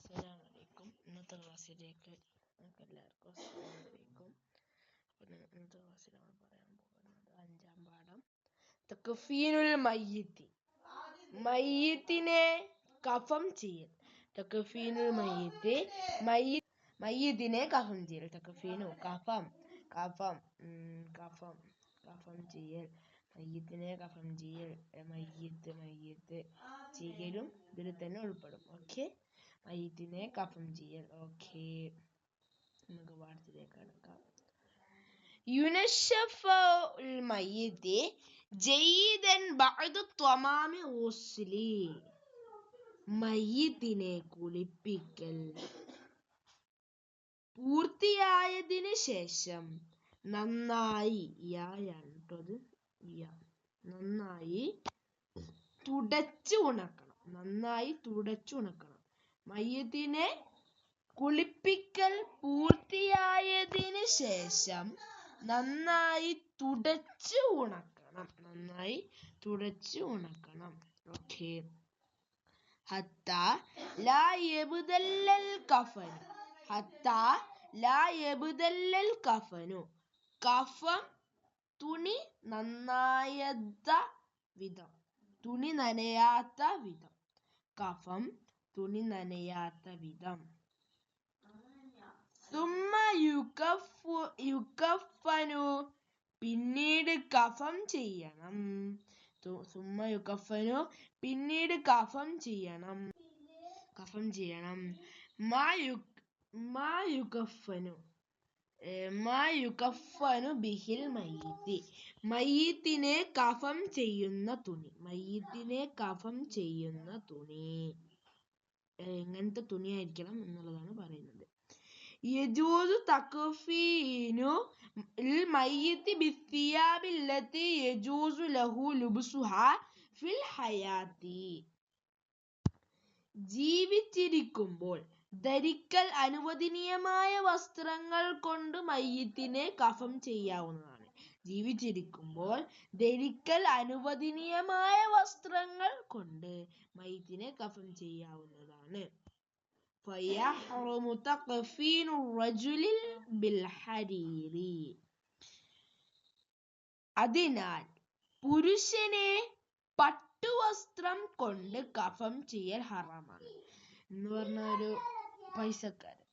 അസ്സലാമലൈക്കും. ഇന്നത്തെ ക്ലാസ്സിലേക്ക് നമുക്ക് എല്ലാവർക്കും അസ്സലാമലൈക്കും. ഇന്നത്തെ ക്ലാസ്സിൽ നമ്മൾ പറയാൻ പോകുന്നത് 5-ാം പാഠം തക്ഫീനുൽ മയ്യിത്ത്, മയ്യിത്തിനെ കഫം ചെയ്യൽ. തക്ഫീനുൽ മയ്യിത്ത്, മയ്യിത്തിനെ കഫം ചെയ്യൽ. തക്ഫീനു കഫം കഫം കഫം കഫം ചെയ്യൽ, മയ്യിത്തിനെ കഫം ചെയ്യൽ. മയ്യിത്ത് ചെയ്യലും ഇതിൽ തന്നെ ഉൾപ്പെടും. ഓക്കെ, മയ്യിത്തിനെ കഫം ചെയ്യൽ. ഓക്കെ, നമുക്ക് പാഠത്തിലേക്ക് കടക്കാം. യുനശ്ശഫുൽ മയ്യിത്ത് ജയ്യിദൻ ബഅദ തമാമി ഗുസ്ലി, മയ്യിത്തിനെ കുളിപ്പിക്കൽ പൂർത്തിയായതിനു ശേഷം നന്നായി നന്നായി തുടച്ചു ഉണക്കണം. മയ്യിത്തിനെ കുളിപ്പിക്കൽ പൂർത്തിയായതിനു ശേഷം നന്നായി തുടച്ചു ഉണക്കണം. ഓക്കെ. ഹത്താ ലാ യബ്തല്ലൽ കഫനു, കഫം തുണി നനയാത്ത വിധം. സുമ്മ യുകഫനു, പിന്നീട് കഫം ചെയ്യണം. മാ യുകഫനു ബിഹിൽ മയ്യിത്ത്, മയ്യിത്തിനെ കഫം ചെയ്യുന്ന തുണി എങ്ങനത്തെ തുണിയായിരിക്കണം എന്നുള്ളതാണ് പറയുന്നത്. യജൂസു തക്ഫീനു മയ്യിത്ത് ബിസ്സിയാബി അല്ലതി യജൂസു ലഹു ലുബ്സുഹാ ഫിൽ ഹയാത്തി, ജീവിച്ചിരിക്കുമ്പോൾ ധരിക്കൽ അനുവദനീയമായ വസ്ത്രങ്ങൾ കൊണ്ട് മയ്യിത്തിനെ കഫം ചെയ്യാവുന്നതാണ്. ജീവിച്ചിരിക്കുമ്പോൾ ധരിക്കൽ അനുവദനീയമായ വസ്ത്രങ്ങൾ കൊണ്ട് മയ്യിത്തിനെ കഫം ചെയ്യാവുന്നതാണ്. ഫയഹ്റുമു തക്ഫീനു റജുലി ബിൽ ഹരീരി, അതിനാൽ പുരുഷനെ പട്ടുവസ്ത്രം കൊണ്ട് കഫം ചെയ്യൽ ഹറാമാണ് എന്ന് പറഞ്ഞ ഒരു പൈസക്കാരൻ.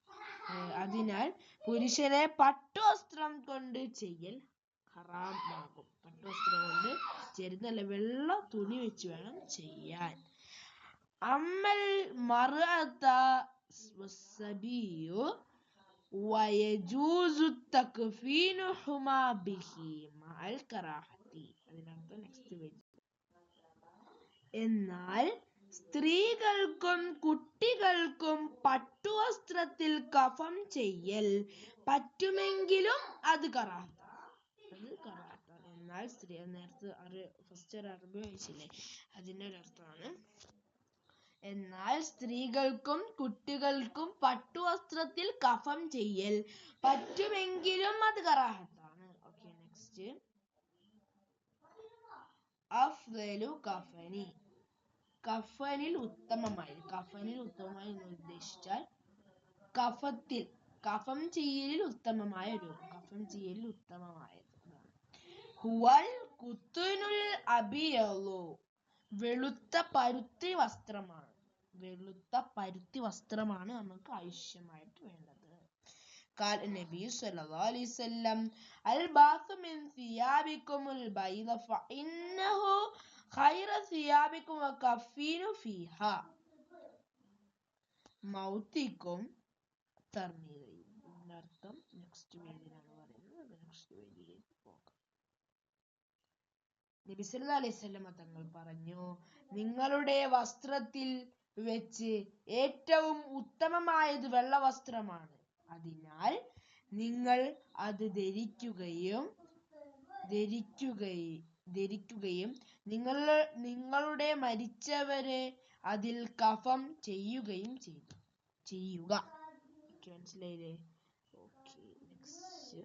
അതിനാൽ പുരുഷനെ പട്ടുവസ്ത്രം കൊണ്ട് ചെയ്യൽ ഹറാമാകും. പട്ടുവസ്ത്രം കൊണ്ട് ചേരുന്നല്ല, വെള്ള തുണി വെച്ച് വേണം ചെയ്യാൻ. അമ്മൽ മർഅത വസ്സബിയു വയജൂസു തക്ഫീനുഹുമാ ബിഹി മഅൽ കറാഹത്തി, അതിനർത്ഥം നെക്സ്റ്റ് പേജ്. എന്നാൽ സ്ത്രീകൾക്കും കുട്ടികൾക്കും പട്ടുവസ്ത്രത്തിൽ കഫം ചെയ്യൽ പറ്റുമെങ്കിലും അത് കറാഹത്താണ്. എന്നാൽ നേരത്തെ ഫസ്റ്റ് ഒരു അറബി വായിച്ചില്ലേ, അതിൻ്റെ ഒരർത്ഥമാണ്. എന്നാൽ സ്ത്രീകൾക്കും കുട്ടികൾക്കും പട്ടുവസ്ത്രത്തിൽ കഫം ചെയ്യൽ പറ്റുമെങ്കിലും അത് കറാഹത്താണ്. Okay, next. അഫ്ളലു കഫനി, കഫനിൽ ഉത്തമമായി എന്ന് ഉദ്ദേശിച്ചാൽ കഫം ചെയ്യലിൽ ഉത്തമമായത്. ഹുവൽ ഖുത്നുൽ അബിയളു, വെളുത്ത പരുത്തി വസ്ത്രമാണ് നമുക്ക് ആവശ്യമായിട്ട് വേണ്ടത്. قال النبي صلى الله عليه وسلم الباس من ثيابكم البيض فإنه خير ثيابكم وكفينوا فيها മൗത്തിക്കും തർമീദയും. ഇതിനർത്ഥം നെക്സ്റ്റ് പേജിലാണ് പറയുന്നത്. നെക്സ്റ്റ് പേജിലേക്ക് പോകാം. നബി സല്ലല്ലാഹു അലൈഹി വസല്ലം തങ്ങൾ പറഞ്ഞു, നിങ്ങളുടെ വസ്ത്രത്തിൽ വെച്ച് ഏറ്റവും ഉത്തമമായത് വെള്ള വസ്ത്രമാണ്. അതിനാൽ നിങ്ങൾ അത് ധരിക്കുകയും നിങ്ങളുടെ മരിച്ചവരെ അതിൽ കഫം ചെയ്യുകയും ചെയ്യുക. മനസ്സിലായില്ലേ? Okay, next.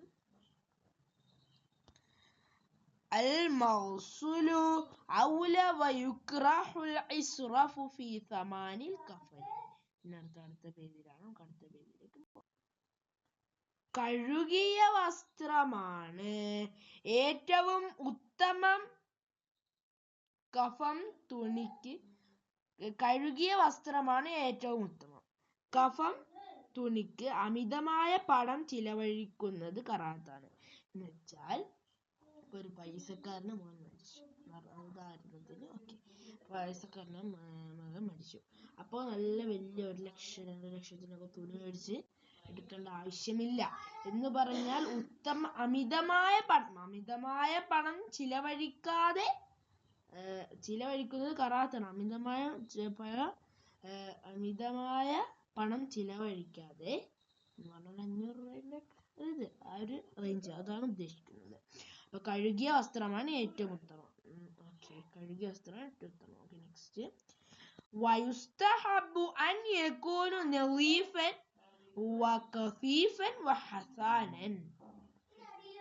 അൽ മഗ്സുലു ഔല വയുക്റഹുൽ ഇസ്റഫു ഫീ സമാനിൽ കഫൻ, അടുത്ത പേജിലാണ്. അടുത്ത പേജിലേക്ക് പോകാം. കഴുകിയ വസ്ത്രമാണ് ഏറ്റവും ഉത്തമം. കഫം തുണിക്ക് കഴുകിയ വസ്ത്രമാണ് ഏറ്റവും ഉത്തമം. കഫം തുണിക്ക് അമിതമായ പണം ചിലവഴിക്കുന്നത് കറാത്താണ്. എന്ന് വെച്ചാൽ ഒരു പൈസക്കാരന് മോൻ മരിച്ചു, ഉദാഹരണത്തിന്. പൈസക്കാരന് മകൻ മരിച്ചു. അപ്പോൾ നല്ല വലിയ 1 ലക്ഷം 2 ലക്ഷത്തിനൊക്കെ തുണി മേടിച്ച് എടുക്കേണ്ട ആവശ്യമില്ല. എന്ന് പറഞ്ഞാൽ അമിതമായ പണം ചിലവഴിക്കുന്നത് കറാത്താണ്. അമിതമായ പണം ചിലവഴിക്കാതെ എന്ന് പറഞ്ഞാൽ 500 രൂപയുടെ ആ ഒരു റേഞ്ച്, അതാണ് ഉദ്ദേശിക്കുന്നത്. അപ്പൊ കഴുകിയ വസ്ത്രമാണ് ഏറ്റവും ഉത്തമം. കഴുകിയ വസ്ത്രമാണ് ഏറ്റവും ഉത്തമം. നെക്സ്റ്റ്, വയുസ്തഹബ്ബു അൻ യകൂന നളീഫൻ വഖഫീഫൻ വഹസാനൻ.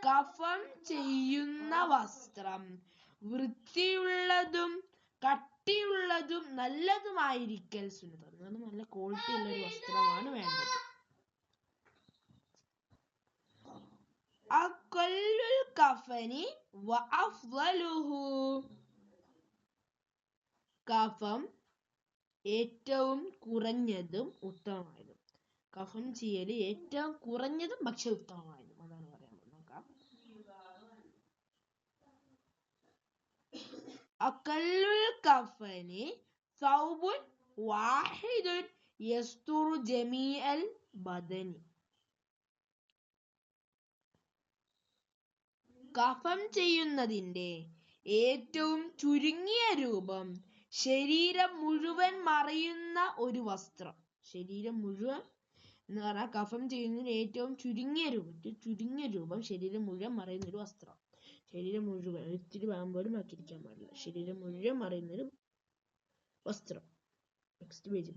കഫം ചെയ്യുന്ന വസ്ത്രം വൃത്തിയുള്ളതും കട്ടിയുള്ളതും നല്ലതുമായിരിക്കൽ സുന്നത്താണ്. നല്ല ക്വാളിറ്റി ഉള്ള ഒരു വസ്ത്രമാണ് വേണ്ടത്. അഖല്ലുൽ കഫനി വഅഫ്ളലുഹു. കഫം ഏറ്റവും കുറഞ്ഞതും ഉത്തമമായതും. കഫം ചെയ്യൽ ഏറ്റവും കുറഞ്ഞതും പക്ഷെ ഉത്തമമായതും, അതാണ് പറയാൻ നോക്കാം. അഖല്ലുൽ കഫനി സൗബുൻ വാഹിദുൻ യസ്തുറു ജമീഅൽ ബദനി. കഫം ചെയ്യുന്നതിന്റെ ഏറ്റവും ചുരുങ്ങിയ രൂപം ശരീരം മുഴുവൻ മറയുന്ന ഒരു വസ്ത്രം. ശരീരം മുഴുവൻ എന്ന് പറഞ്ഞാൽ കഫം ചെയ്യുന്നതിന് ഏറ്റവും ചുരുങ്ങിയ രൂപം ശരീരം മുഴുവൻ മറയുന്ന ഒരു വസ്ത്രം. ശരീരം മുഴുവൻ, ഇത്തിരി ഭാഗം പോലും ആക്കിയിരിക്കാൻ പാടില്ല. ശരീരം മുഴുവൻ മറയുന്നൊരു വസ്ത്രം. Next page.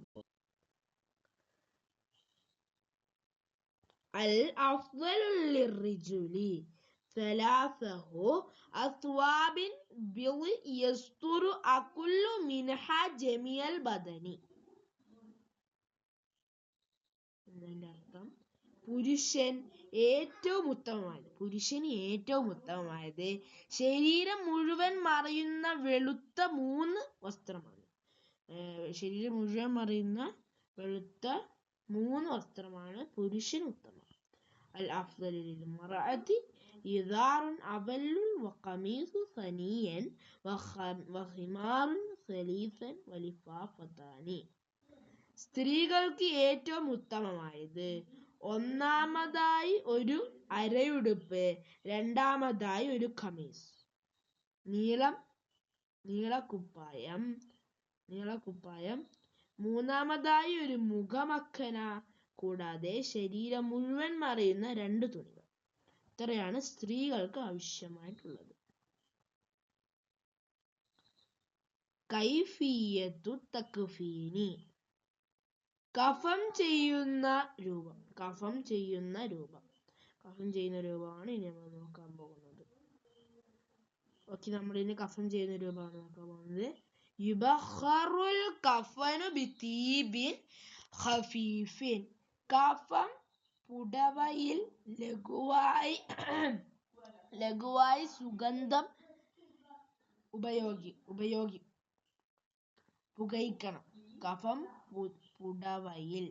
അൽ അഫ്ളലു ലിർറിജുലി സലാസഹു അസ്വാബിൻ ബിൽ യസ്തുറു അകുല്ലു മിൻഹ ജമിയൽ ബദനി. എന്നതിന്റെ അർത്ഥം, പുരുഷന് ഏറ്റവും ഉത്തമമായത് ശരീരം മുഴുവൻ മറയുന്ന വെളുത്ത 3 വസ്ത്രമാണ്. ശരീരം മുഴുവൻ മറയുന്ന വെളുത്ത 3 വസ്ത്രമാണ് പുരുഷന് ഉത്തമം. അൽ അഫ്ളലു ലിൽ മർഅതി ഇദാറുൻ അബല്ലുൻ വഖമീസു സനിയൻ വഖിമാറുൻ സലീസൻ വലിഫാഫതാനി. സ്ത്രീകൾക്ക് ഏറ്റവും ഉത്തമമായത് ഒന്നാമതായി ഒരു അരയുടുപ്പ്, രണ്ടാമതായി ഒരു ഖമീസ്, നീളക്കുപ്പായം, മൂന്നാമതായി ഒരു മുഖമക്കന, കൂടാതെ ശരീരം മുഴുവൻ മറയുന്ന 2 തുണികൾ. ഇത്രയാണ് സ്ത്രീകൾക്ക് ആവശ്യമായിട്ടുള്ളത്. കൈഫിയത്തു തക്ഫീനി. കഫം ചെയ്യുന്ന രൂപമാണ് ഇനി നമ്മൾ നോക്കാൻ പോകുന്നത്. നമ്മളിനി കഫം ചെയ്യുന്ന രൂപമാണ് നോക്കാൻ പോകുന്നത്. യുബഖറുൽ കഫനു ബിതീബിൻ ഖഫീഫിൻ. കഫം പുടവയിൽ ലഘുവായി സുഗന്ധം പുകയിക്കണം. കഫം പുടവയിൽ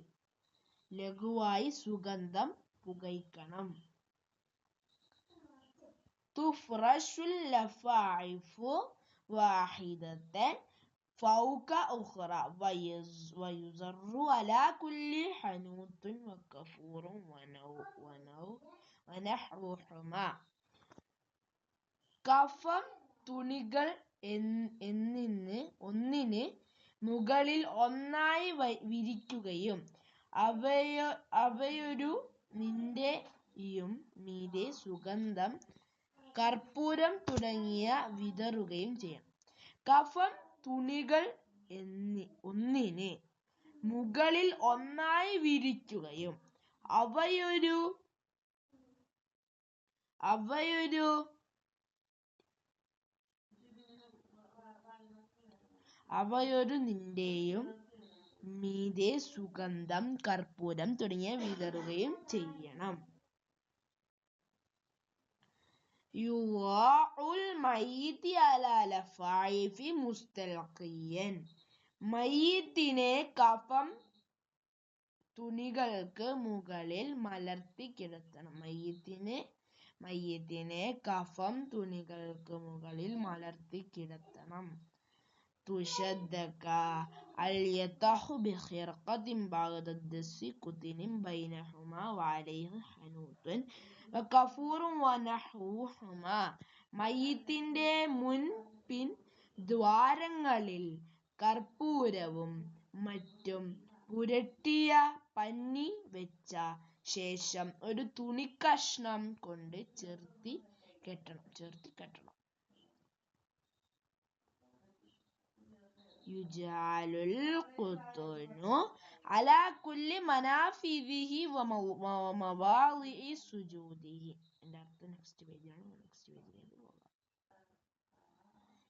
ലഘുവായി സുഗന്ധം പുകയിക്കണം. തുഫ്റശുൽ ലഫായിഫു വാഹിദതൻ ഫൗക ഉഖ്റ വയുസറു അലാ കുല്ലി ഹനൂത്തുൻ വകഫൂറുൻ വനഹ്വുഹുമാ. കഫം തുണികൾ ഒന്നിന് മുകളിൽ ഒന്നായി വിരിക്കുകയും അവയൊരു മീതെ സുഗന്ധം, കർപ്പൂരം തുടങ്ങിയ വിതറുകയും ചെയ്യണം. കഫം തുണികൾ ഒന്നിന് മുകളിൽ ഒന്നായി വിരിക്കുകയും അവയൊരു മീതെ സുഗന്ധം, കർപ്പൂരം തുടങ്ങിയ വിതറുകയും ചെയ്യണം. യുവാഉൽ മയ്യിത്തി അലാ ലഫായിഫി മുസ്തൽഖിയൻ. മയ്യിത്തിനെ കഫം തുണികൾക്ക് മുകളിൽ മലർത്തി കിടത്തണം. മയ്യിത്തിനെ കഫം തുണികൾക്ക് മുകളിൽ മലർത്തി കിടത്തണം. തുശദ്ദക അൽയതഹു ബിഖിർഖത്തിൻ ബഅദദ്ദസി കുതിനിൻ ബൈനഹുമാ വഅലൈഹി ഹനൂത്തുൻ വകഫൂറുൻ വനഹ്വുഹുമാ. മയ്യിത്തിന്റെ മുൻ പിൻ ദ്വാരങ്ങളിൽ കർപ്പൂരവും മറ്റും പുരട്ടിയ പഞ്ഞി വെച്ച ശേഷം ഒരു തുണിക്കഷ്ണം കൊണ്ട് ചേർത്തി കെട്ടണം. യുജഅലുൽ ഖുത്നു അലാ കുല്ലി മനാഫിദിഹി വമവാദിഇ സുജൂദിഹി. നെക്സ്റ്റ് പേജിലാണ്.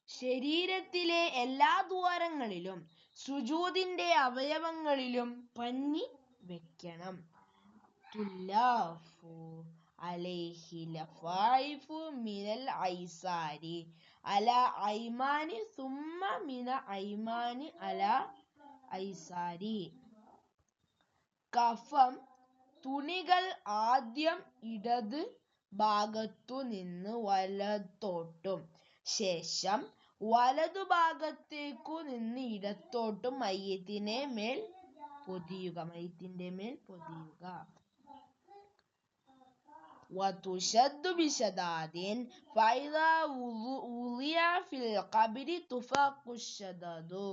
ശരീരത്തിലെ എല്ലാ ദ്വാരങ്ങളിലും സുജൂദിന്റെ അവയവങ്ങളിലും പഞ്ഞി വെക്കണം. തുല്ലാഫു അലൈഹി ലഫായിഫു മിനൽ ഐസാരി അലാ ഐമാനി സുമ്മ മിന ഐമാനി അലാ ഐസാരി. കഫം തുണികൾ ആദ്യം ഇടത് ഭാഗത്തു നിന്ന് വലത്തോട്ടും ശേഷം വലതുഭാഗത്തേക്കു നിന്ന് ഇടത്തോട്ടും മയ്യിത്തിന്റെ മേൽ പൊതിയുക. വതുശദ്ദു ബിശദാദിൻ ഫഇദാ വുളിഅ ഫിൽ ഖബ്രി തുഫഖു ശദദു.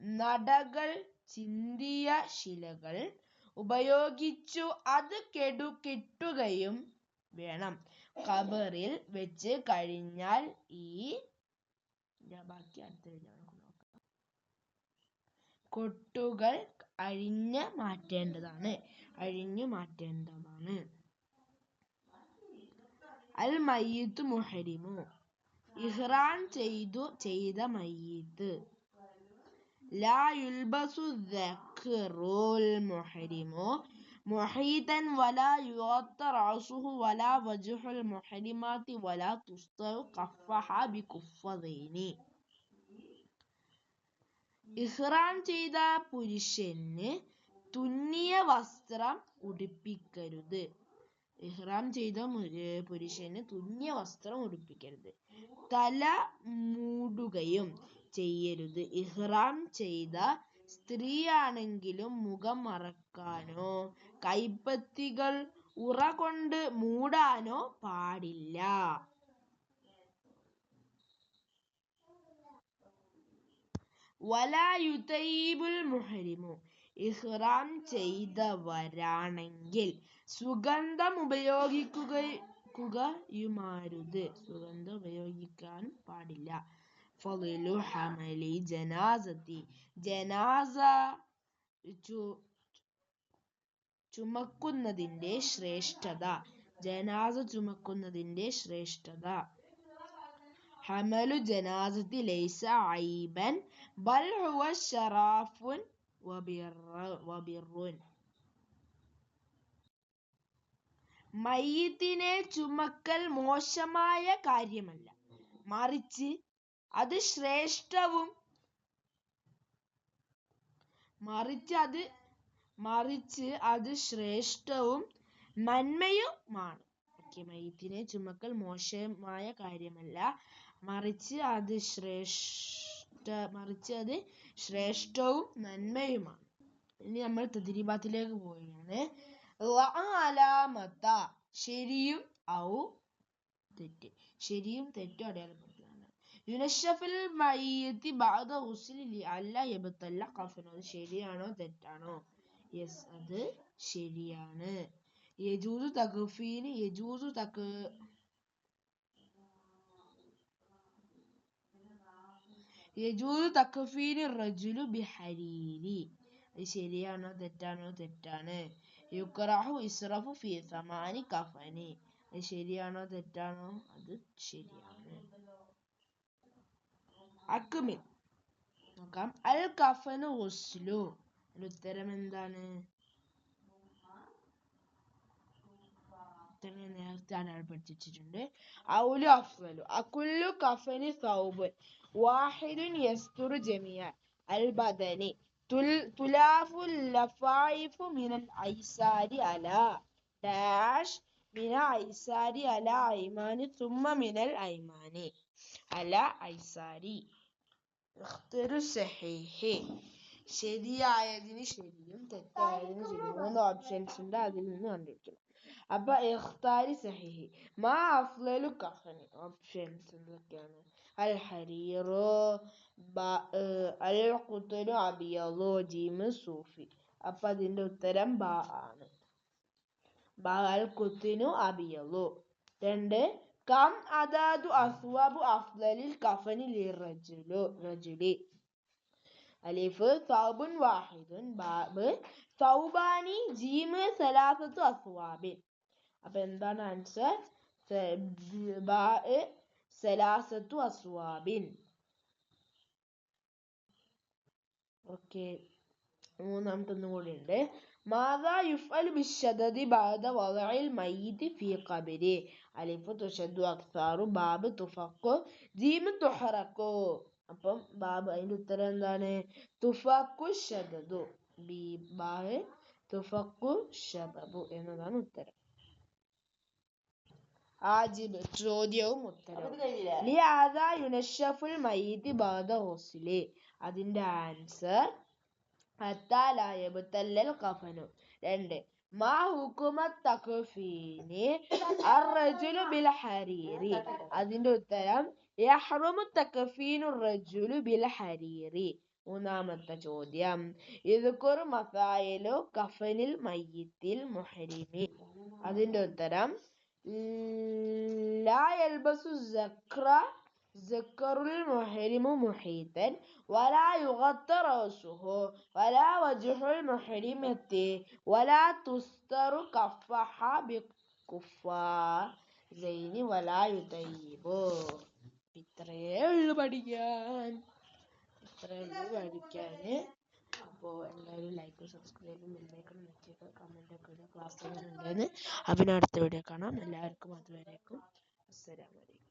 നടകൾ ചിന്തിയ ശിലകൾ ഉപയോഗിച്ചു അത് കെട്ടുകയും വേണം. ഖബറിൽ വെച്ച് കഴിഞ്ഞാൽ ഈ കൊട്ടുകൾ അഴിഞ്ഞു മാറ്റേണ്ടതാണ്. അൽ മയ്യിത്തു മുഹരിമു. ഇഹ്റാം ചെയ്ത മയ്യിത്ത്. ലാ യുൽബസു ദക്റുൽ മുഹരിമു മുഹീതൻ വലാ യുഗത്ത റഅസുഹു വലാ വജ്ഹുൽ മുഹരിമാത്തി വലാ തുസ്തഉ ഖഫഹ ബികുഫ്ഫൈനി. ഇഹ്റാം ചെയ്ത പുരുഷന് തുന്നിയ വസ്ത്രം ഉടുപ്പിക്കരുത്. തല മൂടുകയും ചെയ്യരുത്. ഇഹ്റാം ചെയ്ത സ്ത്രീയാണെങ്കിലും മുഖം മറക്കാനോ കൈപ്പത്തികൾ ഉറ കൊണ്ട് മൂടാനോ പാടില്ല. വലാ യുതയ്യിബുൽ മുഹരിമു. ഇഹ്റാം ചെയ്തവരാണെങ്കിൽ സുഗന്ധം ഉപയോഗിക്കാൻ പാടില്ല. ഫളിലു ഹമലി ജനാസത്തി. ജനാസ ചുമക്കുന്നതിന്റെ ശ്രേഷ്ഠത. ഹമലു ജനാസത്തി ലൈസ ഐബൻ ബൽ ഹുവ ശറഫുൻ വബിറുൻ. മയ്യിത്തിനെ ചുമക്കൽ മോശമായ കാര്യമല്ല, മറിച്ച് അത് ശ്രേഷ്ഠവും നന്മയുമാണ്. മയ്യിത്തിനെ ചുമക്കൽ മോശമായ കാര്യമല്ല, മറിച്ച് അത് ശ്രേഷ്ഠവും നന്മയുമാണ്. ഇനി നമ്മൾ തദ്രീബാത്തിലേക്ക് പോവുകയാണ്. അലാമത്ത. ശരിയും തെറ്റും അടയാളപ്പെടുത്തുകയാണ്. യുനശ്ശഫുൽ മയ്യിത്തി ബഅദ ഗുസ്ലി ലിഅല്ല യബ്തല്ല കഫനു. അത് ശരിയാണോ തെറ്റാണോ? യെസ്, അത് ശരിയാണ്. യജൂസു തക്ഫീനി റജുലു ബിഹരീരി. അത് ശരിയാണോ തെറ്റാണോ? തെറ്റാണ്. യുക്റഹു ഇസ്റഫു ഫീ സമാനി കഫനി. അത് ശരിയാണോ തെറ്റാണോ? അത് ശരിയാണ്. അക്മിൽ. നോക്കാം. അൽ കഫനു ഗുസ്ലു. ഉത്തരം എന്താണ്? നേരത്തെ അടയാളപ്പെടുത്തിയിട്ടുണ്ട്. ഔലു അഫ്ളു അകുല്ലു കഫനി സൗബുൻ വാഹിദുൻ യസ്തുറു ജമിയ അൽ ബദനി തുലാഫു ലഫായിഫു മിനൽ ഐസാരി അല ഡാഷ് മിന ഐസാരി അല ഐമാനി സുമ്മ മിനൽ ഐമാനി അല ഐസാരി. ശരിയായതിന് ശരിയും തെറ്റായതിന് ശരിയും 3 ഓപ്ഷൻസ് ഉണ്ട്. അതിൽ നിന്ന് കണ്ടുപിടിക്കണം. അപ്പൊ ഇഖ്താരി സഹീഹ്. മാ അഫ്ളലു കഫനി. ഓപ്ഷൻസ് എന്തൊക്കെയാണ്? അൽ ഹരീറു, അൽ ഖുത്നു അബിയദു, ജീമ് സൂഫി. അപ്പൊ അതിന്റെ ഉത്തരം ബ ആണ്. അൽ ഖുത്നു അബിയദു. 2 കം അദാദു അസ്വാബു അഫ്ളലിൽ കഫനി ലിറജുലി. അലിഫ് സൗബുൻ വാഹിദുൻ, ബാബ് സൗബാനി, ജീമ് സലാസത്തു അസ്വാബിൻ. അപ്പൊ എന്താണ് ആൻസർ? ബാ സലാസത്തു അസ്വാബിൻ. ഓക്കെ, മൂന്നാമത്തെ ഒന്നും കൂടി ഉണ്ട്. മാദാ യുഫ്അലു ബിശ്ശദദി ബഅദ വദഇൽ മയ്യിതി ഫീ ഖബരി. അലിഫ് തുശദ്ദു അക്സാറു, ബാബ് തുഫഖു, ജീമ് തുഹറഖു. അപ്പം ബാബ്, അതിന്റെ ഉത്തരം എന്താണ്? തുഫഖു ശദദു. ബാ തുഫഖു ശദബു എന്നതാണ് ഉത്തരം. ആജിബ് ചോദ്യവും ഉത്തരവും. ലിയാദാ യുനശ്ശഫുൽ മയ്യിതി ബഅദ ഗുസ്ലി. അതിന്റെ ആൻസർ ഹത്താ ലാ യബ്തല്ലൽ കഫനു. 2 മാ ഹുകുമത്ത് തക്ഫീനി അർറജുലു ബിൽ ഹരീരി. അതിന്റെ ഉത്തരം യഹ്റുമു തക്ഫീനു റജുലു ബിൽ ഹരീരി. മൂന്നാമത്തെ ചോദ്യം ഇദ്കുർ മസായിലു കഫനിൽ മയ്യിത്തിൽ മുഹരിമി. അതിന്റെ ഉത്തരം ലാ യൽബസു സക്കറുൽ മുഹരിമു മുഹീതൻ വലാ യുഗത്ത റഅസുഹു വലാ വജ്ഹുൽ മുഹരിമത്തി വലാ തുസ്തറു കഫഹ ബികുഫാസൈനി വലാ യുതയ്യിബു. ഇത്രയേ ഉള്ളു പഠിക്കാൻ. അപ്പോൾ എല്ലാവരും ലൈക്കും സബ്സ്ക്രൈബും ബെല്ലൈക്കൺ വെച്ചേക്കുക, കമൻ്റ് ഒക്കെ ഇടുക. ക്ലാസ് എങ്ങനെ ഉണ്ടെന്ന്. അപ്പം അടുത്ത വീഡിയോ കാണാം. എല്ലാവർക്കും അതുവരേക്കും അസ്സലാമു അലൈക്കും.